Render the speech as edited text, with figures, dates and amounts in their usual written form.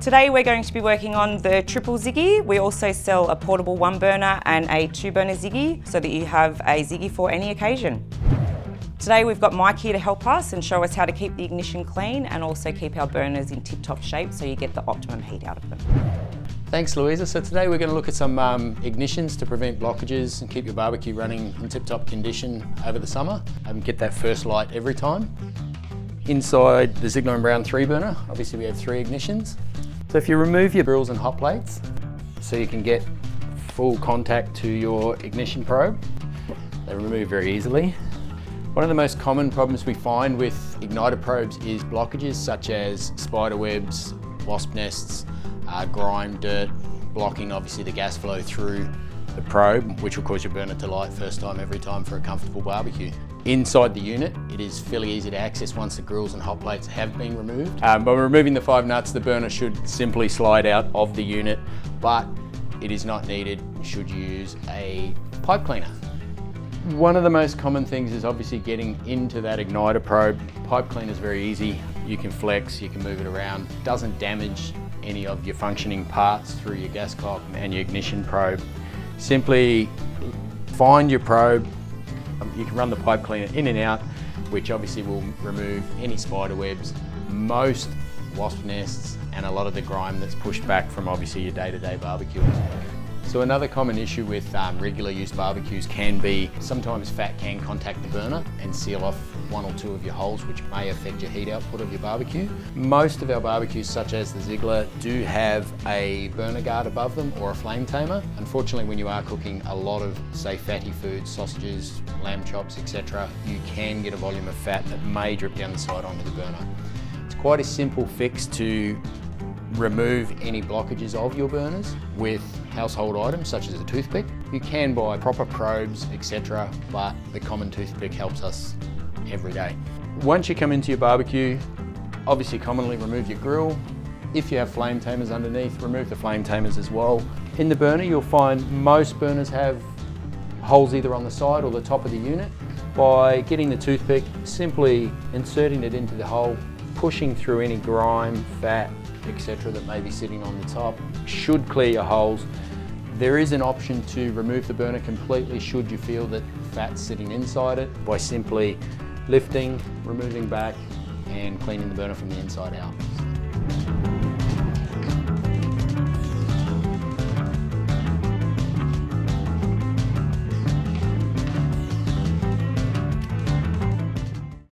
Today we're going to be working on the triple Ziggy. We also sell a portable 1 burner and a 2 burner Ziggy so that you have a Ziggy for any occasion. Today we've got Mike here to help us and show us how to keep the ignition clean and also keep our burners in tip-top shape so you get the optimum heat out of them. Thanks, Louisa. So today we're going to look at some ignitions to prevent blockages and keep your barbecue running in tip-top condition over the summer and get that first light every time. Inside the Ziegler & Brown 3 burner, obviously we have 3 ignitions. So if you remove your grills and hot plates so you can get full contact to your ignition probe, they remove very easily. One of the most common problems we find with igniter probes is blockages such as spider webs, wasp nests, grime, dirt, blocking obviously the gas flow through the probe, which will cause your burner to light first time every time for a comfortable barbecue. Inside the unit, it is fairly easy to access once the grills and hot plates have been removed. By removing the 5 nuts, the burner should simply slide out of the unit, but it is not needed should you use a pipe cleaner. One of the most common things is obviously getting into that igniter probe. Pipe cleaner is very easy. You can flex, you can move it around. It doesn't damage any of your functioning parts through your gas cock and your ignition probe. Simply find your probe. You can run the pipe cleaner in and out, which obviously will remove any spider webs, most wasp nests, and a lot of the grime that's pushed back from obviously your day-to-day barbecuing. So another common issue with regular use barbecues can be sometimes fat can contact the burner and seal off 1 or 2 of your holes, which may affect your heat output of your barbecue. Most of our barbecues, such as the Ziegler, do have a burner guard above them or a flame tamer. Unfortunately, when you are cooking a lot of, say, fatty foods, sausages, lamb chops, etc., you can get a volume of fat that may drip down the side onto the burner. It's quite a simple fix to remove any blockages of your burners with household items such as a toothpick. You can buy proper probes, etc., but the common toothpick helps us every day. Once you come into your barbecue, obviously commonly remove your grill. If you have flame tamers underneath, remove the flame tamers as well. In the burner, you'll find most burners have holes either on the side or the top of the unit. By getting the toothpick, simply inserting it into the hole, pushing through any grime, fat, etc. that may be sitting on the top, should clear your holes. There is an option to remove the burner completely should you feel that fat's sitting inside it by simply lifting, removing back and cleaning the burner from the inside out.